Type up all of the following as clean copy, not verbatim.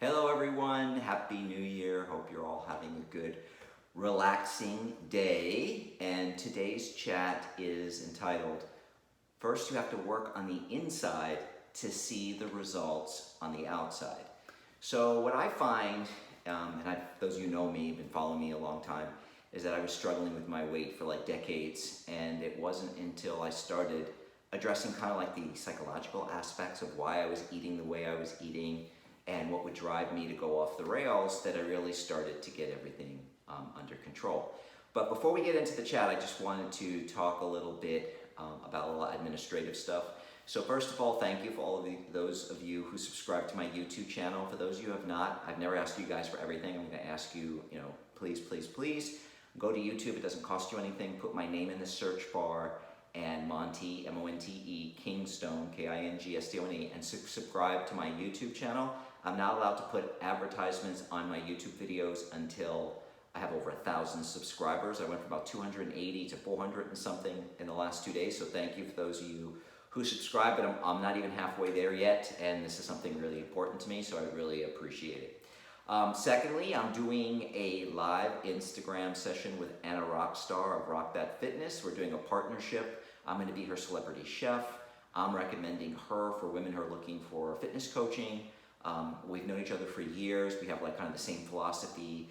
Hello everyone, Happy New Year. Hope you're all having a good, relaxing day. And today's chat is entitled, First You Have to Work on the Inside to See the Results on the Outside. So what I find, those of you who know me, been following me a long time, is that I was struggling with my weight for like decades, and it wasn't until I started addressing kind of like the psychological aspects of why I was eating the way I was eating and what would drive me to go off the rails that I really started to get everything under control. But before we get into the chat, I just wanted to talk a little bit about a lot of administrative stuff. So first of all, thank you for all of those of you who subscribe to my YouTube channel. For those of you who have not, I've never asked you guys for everything. I'm going to ask you, please, please, please go to YouTube. It doesn't cost you anything. Put my name in the search bar and Monte, M-O-N-T-E, Kingstone, K-I-N-G-S-T-O-N-E, and subscribe to my YouTube channel. I'm not allowed to put advertisements on my YouTube videos until I have over 1,000 subscribers. I went from about 280 to 400 and something in the last 2 days, so thank you for those of you who subscribe, but I'm not even halfway there yet, and this is something really important to me, so I really appreciate it. Secondly, I'm doing a live Instagram session with Anna Rockstar of Rock That Fitness. We're doing a partnership. I'm going to be her celebrity chef. I'm recommending her for women who are looking for fitness coaching. We've known each other for years. We have like kind of the same philosophy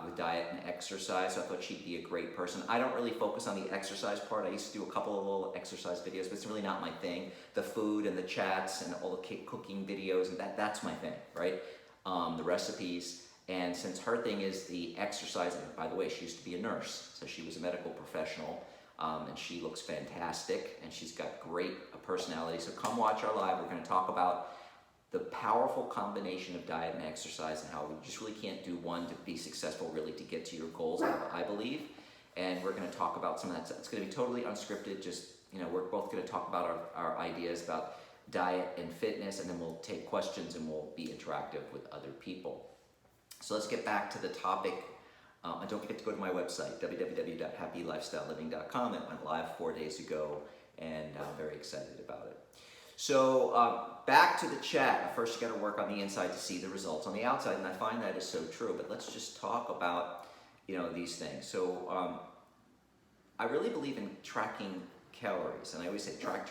with diet and exercise, so I thought she'd be a great person. I don't really focus on the exercise part. I used to do a couple of little exercise videos, but it's really not my thing. The food and the chats and all the cooking videos, and that's my thing, right? The recipes. And since her thing is the exercise, and by the way, she used to be a nurse, so she was a medical professional, and she looks fantastic, and she's got great personality. So come watch our live. We're going to talk about the powerful combination of diet and exercise and how we just really can't do one to be successful, really to get to your goals, I believe. And we're going to talk about some of that stuff. It's going to be totally unscripted. Just, we're both going to talk about our ideas about diet and fitness, and then we'll take questions and we'll be interactive with other people. So let's get back to the topic. And don't forget to go to my website, www.happylifestyleliving.com. It went live 4 days ago, and I'm very excited about it. So back to the chat. First, you got to work on the inside to see the results on the outside, and I find that is so true. But let's just talk about these things. So I really believe in tracking calories, and I always say track,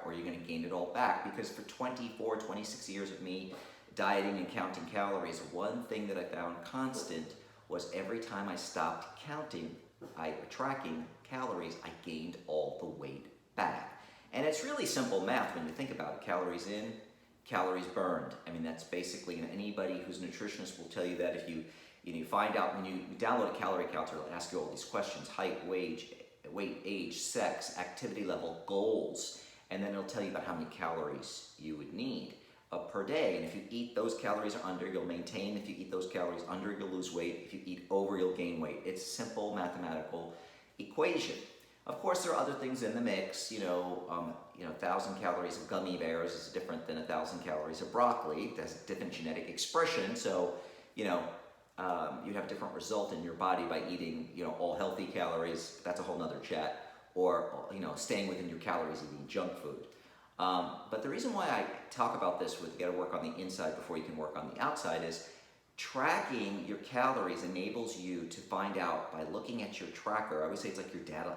or you're going to gain it all back, because for 24, 26 years of me dieting and counting calories, one thing that I found constant was every time I stopped tracking calories, I gained all the weight back. And it's really simple math when you think about it. Calories in, calories burned. I mean, that's basically, and anybody who's a nutritionist will tell you that if you find out, when you download a calorie counter, it'll ask you all these questions: height, weight, age, sex, activity level, goals, and then it'll tell you about how many calories you would need per day. And if you eat those calories under, you'll maintain. If you eat those calories under, you'll lose weight. If you eat over, you'll gain weight. It's a simple mathematical equation. Of course, there are other things in the mix. 1,000 calories of gummy bears is different than 1,000 calories of broccoli. That's a different genetic expression. So, you have a different result in your body by eating, all healthy calories. That's a whole nother chat. Or, staying within your calories, eating junk food. But the reason why I talk about this with you got to work on the inside before you can work on the outside is tracking your calories enables you to find out by looking at your tracker. I always say it's like your data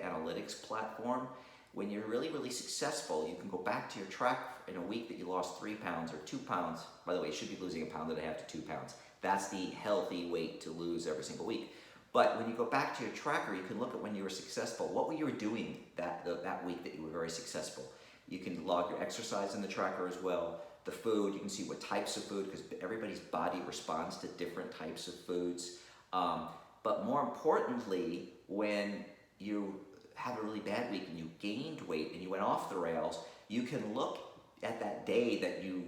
analytics platform. When you're really, really successful, you can go back to your track in a week that you lost 3 pounds or 2 pounds. By the way, you should be losing 1.5 pounds to 2 pounds. That's the healthy weight to lose every single week. But when you go back to your tracker, you can look at when you were successful. What were you doing that week that you were very successful? You can log your exercise in the tracker as well. The food, you can see what types of food, because everybody's body responds to different types of foods. But more importantly, when you have a really bad week and you gained weight and you went off the rails, you can look at that day that you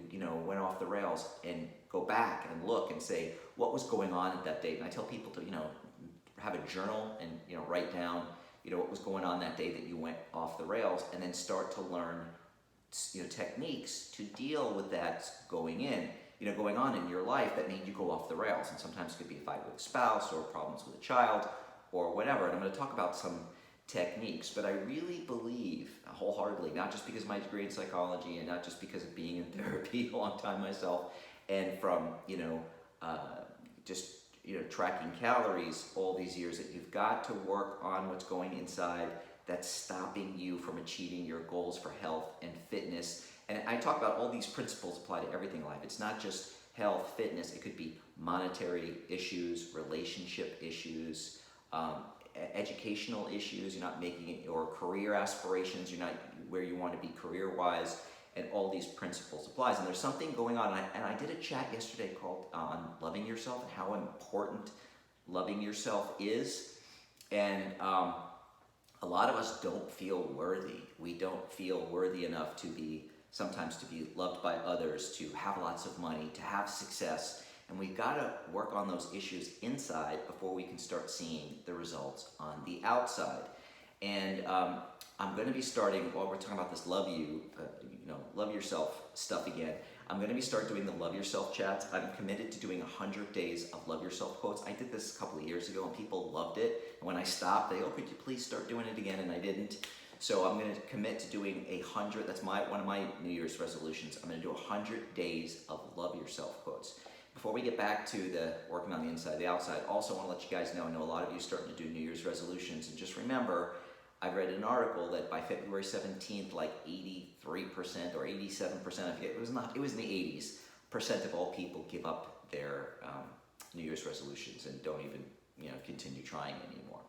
went off the rails and go back and look and say, what was going on at that date? And I tell people to, have a journal and, write down, what was going on that day that you went off the rails, and then start to learn, techniques to deal with that going on in your life that made you go off the rails. And sometimes it could be a fight with a spouse or problems with a child or whatever. And I'm going to talk about some techniques, but I really believe wholeheartedly, not just because of my degree in psychology and not just because of being in therapy a long time myself And from, just, tracking calories all these years, that you've got to work on what's going inside that's stopping you from achieving your goals for health and fitness. And I talk about all these principles apply to everything in life. It's not just health, fitness. It could be monetary issues, relationship issues, educational issues. You're not making it, or career aspirations. You're not where you want to be career-wise, and all these principles applies. And there's something going on. And I did a chat yesterday called on loving yourself and how important loving yourself is. And a lot of us don't feel worthy. We don't feel worthy enough sometimes to be loved by others, to have lots of money, to have success. And we've got to work on those issues inside before we can start seeing the results on the outside. And I'm going to be starting, while we're talking about this love yourself stuff again, I'm going to be doing the love yourself chats. I'm committed to doing 100 days of love yourself quotes. I did this a couple of years ago and people loved it. And when I stopped, they, could you please start doing it again? And I didn't. So I'm going to commit to doing 100. That's one of my New Year's resolutions. I'm going to do 100 days of love yourself quotes. Before we get back to the working on the inside, the outside, also want to let you guys know, I know a lot of you are starting to do New Year's resolutions. And just remember, I read an article that by February 17th, like 83% or 87%, I forget, it was in the 80s, percent of all people give up their New Year's resolutions and don't even, continue trying anymore.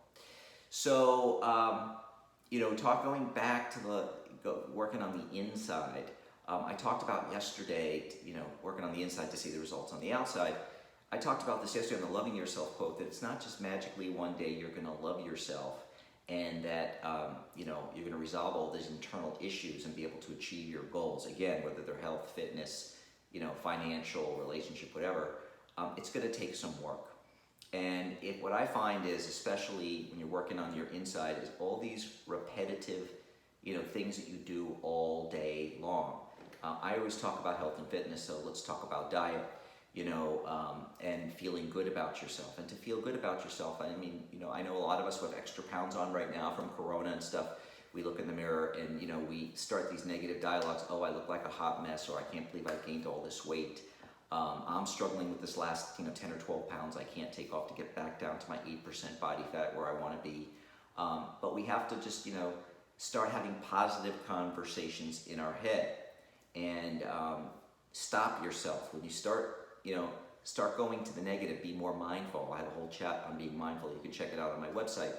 So, going back to working on the inside, I talked about yesterday, working on the inside to see the results on the outside. I talked about this yesterday on the loving yourself quote, that it's not just magically one day you're going to love yourself, and that you're going to resolve all these internal issues and be able to achieve your goals. Again, whether they're health, fitness, financial, relationship, whatever, it's going to take some work. And what I find is, especially when you're working on your inside, is all these repetitive, things that you do all day long. I always talk about health and fitness, so let's talk about diet. And feeling good about yourself. And to feel good about yourself, I mean, I know a lot of us who have extra pounds on right now from Corona and stuff. We look in the mirror and, we start these negative dialogues. Oh, I look like a hot mess, or I can't believe I gained all this weight. I'm struggling with this last, 10 or 12 pounds I can't take off to get back down to my 8% body fat where I want to be. But we have to just, start having positive conversations in our head and stop yourself. When you start going to the negative, be more mindful. I have a whole chat on being mindful. You can check it out on my website.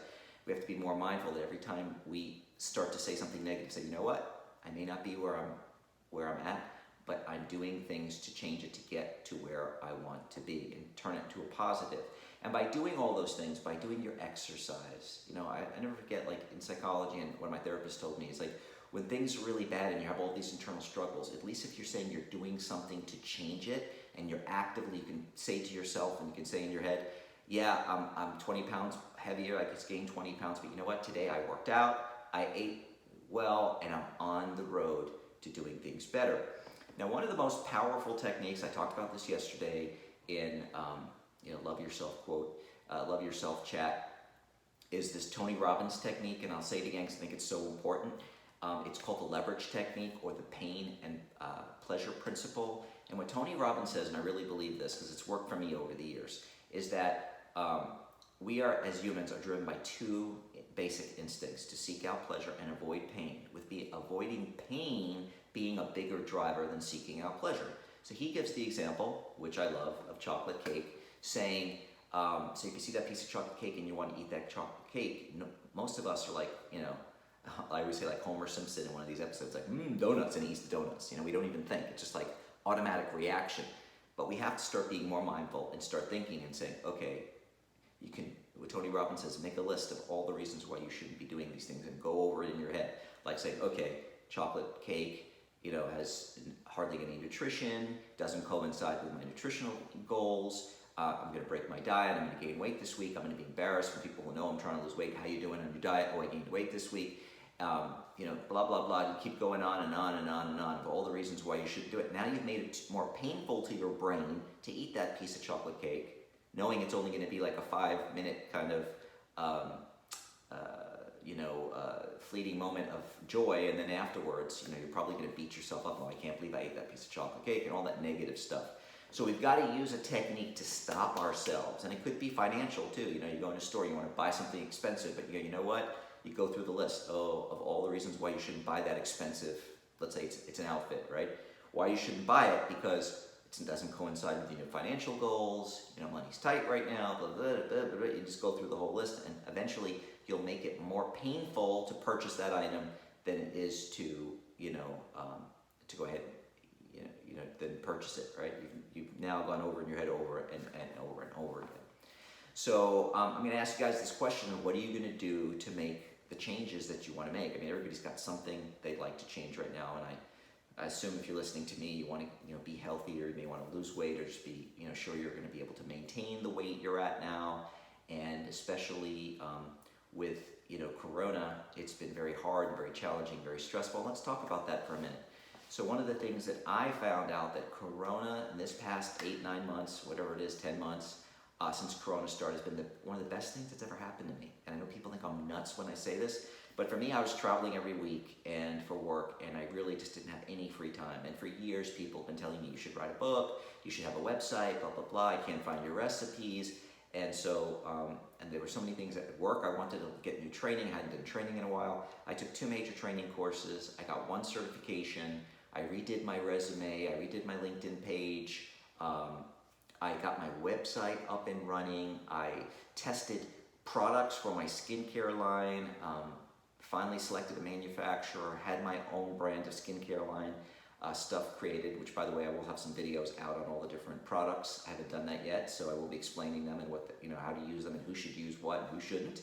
We have to be more mindful that every time we start to say something negative, say, you know what? I may not be where I'm at, but I'm doing things to change it to get to where I want to be, and turn it into a positive. And by doing all those things, by doing your exercise, I never forget, like in psychology, and what my therapist told me is like, when things are really bad and you have all these internal struggles, at least if you're saying you're doing something to change it, and you're actively, you can say to yourself, and you can say in your head, yeah, I'm 20 pounds heavier, I just gained 20 pounds, but you know what, today I worked out, I ate well, and I'm on the road to doing things better. Now, one of the most powerful techniques, I talked about this yesterday in Love Yourself quote, Love Yourself chat, is this Tony Robbins technique, and I'll say it again because I think it's so important. It's called the leverage technique, or the pain and pleasure principle. And what Tony Robbins says, and I really believe this because it's worked for me over the years, is that we are, as humans, are driven by two basic instincts: to seek out pleasure and avoid pain, with avoiding pain being a bigger driver than seeking out pleasure. So he gives the example, which I love, of chocolate cake, saying, so if you see that piece of chocolate cake and you want to eat that chocolate cake, most of us are like, I always say, like Homer Simpson in one of these episodes, like, donuts, and he eats the donuts. We don't even think. It's just like automatic reaction. But we have to start being more mindful and start thinking and saying, okay, you can, what Tony Robbins says, make a list of all the reasons why you shouldn't be doing these things and go over it in your head. Like saying, okay, chocolate cake, has hardly any nutrition, doesn't coincide with my nutritional goals. I'm going to break my diet. I'm going to gain weight this week. I'm going to be embarrassed when people will know I'm trying to lose weight. How you doing on your diet? Oh, I gained weight this week. Blah, blah, blah. You keep going on and on and on and on of all the reasons why you should do it. Now you've made it more painful to your brain to eat that piece of chocolate cake, knowing it's only going to be like a 5-minute kind of, fleeting moment of joy. And then afterwards, you're probably going to beat yourself up. Oh, I can't believe I ate that piece of chocolate cake, and all that negative stuff. So we've got to use a technique to stop ourselves, and it could be financial too. You know, you go in a store, you want to buy something expensive, but you know what? You go through the list of all the reasons why you shouldn't buy that expensive. Let's say it's an outfit, right? Why you shouldn't buy it, because it doesn't coincide with your financial goals. You know, money's tight right now. Blah, blah, blah, blah, blah. You just go through the whole list, and eventually you'll make it more painful to purchase that item than it is to to go ahead then purchase it, right? You've now gone over in your head over and over and over again. So I'm going to ask you guys this question of what are you going to do to make the changes that you want to make? I mean, everybody's got something they'd like to change right now, and I assume if you're listening to me, you want to be healthier, you may want to lose weight, or just be sure you're going to be able to maintain the weight you're at now, and especially with Corona, it's been very hard and very challenging, very stressful. Let's talk about that for a minute. So one of the things that I found out that Corona in this past 8-9 months, whatever it is, 10 months, since Corona started, has been one of the best things that's ever happened to me. And I know people think I'm nuts when I say this, but for me, I was traveling every week and for work, and I really just didn't have any free time. And for years, people have been telling me you should write a book, you should have a website, blah, blah, blah. I can't find your recipes. And so, and there were so many things at work. I wanted to get new training. I hadn't done training in a while. I took 2 major training courses. I got 1 certification. I redid my resume. I redid my LinkedIn page. I got my website up and running. I tested products for my skincare line. Finally selected a manufacturer. Had my own brand of skincare line stuff created, which, by the way, I will have some videos out on all the different products. I haven't done that yet, so I will be explaining them and what how to use them and who should use what and who shouldn't.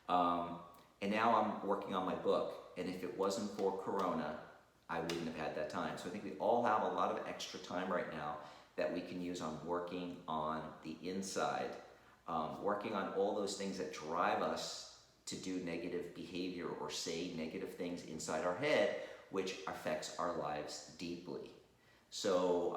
And now I'm working on my book. And if it wasn't for Corona, I wouldn't have had that time. So I think we all have a lot of extra time right now that we can use on working on the inside, working on all those things that drive us to do negative behavior or say negative things inside our head, which affects our lives deeply. So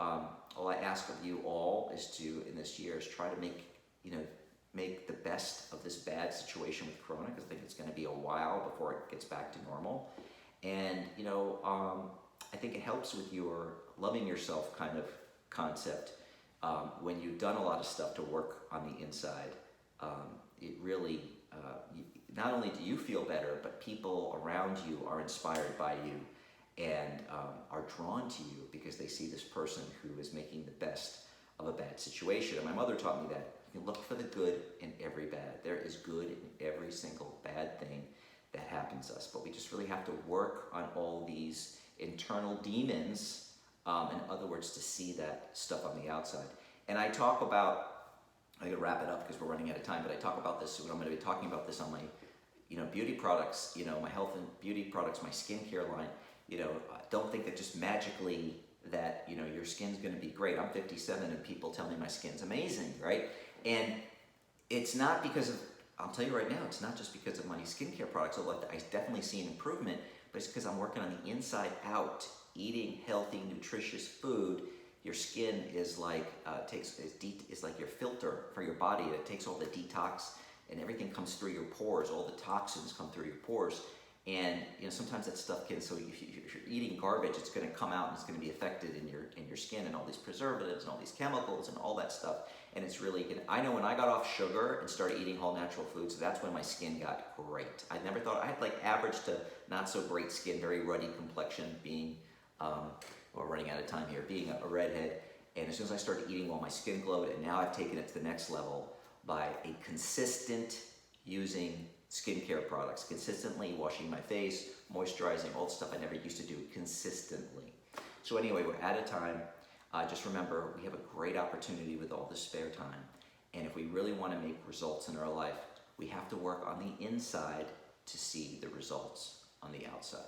all I ask of you all is to, in this year, is try to make the best of this bad situation with Corona, because I think it's going to be a while before it gets back to normal. And I think it helps with your loving yourself kind of concept. When you've done a lot of stuff to work on the inside, it really, not only do you feel better, but people around you are inspired by you and are drawn to you because they see this person who is making the best of a bad situation. And my mother taught me that you can look for the good in every bad. There is good in every single bad thing that happens to us, but we just really have to work on all these internal demons, in other words, to see that stuff on the outside. And I talk about, I'm going to wrap it up because we're running out of time, but I talk about this, I'm going to be talking about this on my beauty products, my health and beauty products, my skincare line. Don't think that just magically that your skin's going to be great. I'm 57 and people tell me my skin's amazing, right? And it's not because of, I'll tell you right now, it's not just because of my skincare products, although I definitely see an improvement, but it's because I'm working on the inside out, eating healthy, nutritious food. Your skin is like is like your filter for your body. It takes all the detox and everything comes through your pores. All the toxins come through your pores, and sometimes that stuff can. So if you're eating garbage, it's going to come out and it's going to be affected in your skin, and all these preservatives and all these chemicals and all that stuff. And it's really good. I know when I got off sugar and started eating whole natural foods, that's when my skin got great. I never thought, I had like average to not so great skin, very ruddy complexion, being, we're running out of time here, being a redhead. And as soon as I started eating well, my skin glowed, and now I've taken it to the next level by a consistent using skincare products, consistently washing my face, moisturizing, all the stuff I never used to do consistently. So anyway, we're out of time. Just remember, we have a great opportunity with all this spare time. And if we really want to make results in our life, we have to work on the inside to see the results on the outside.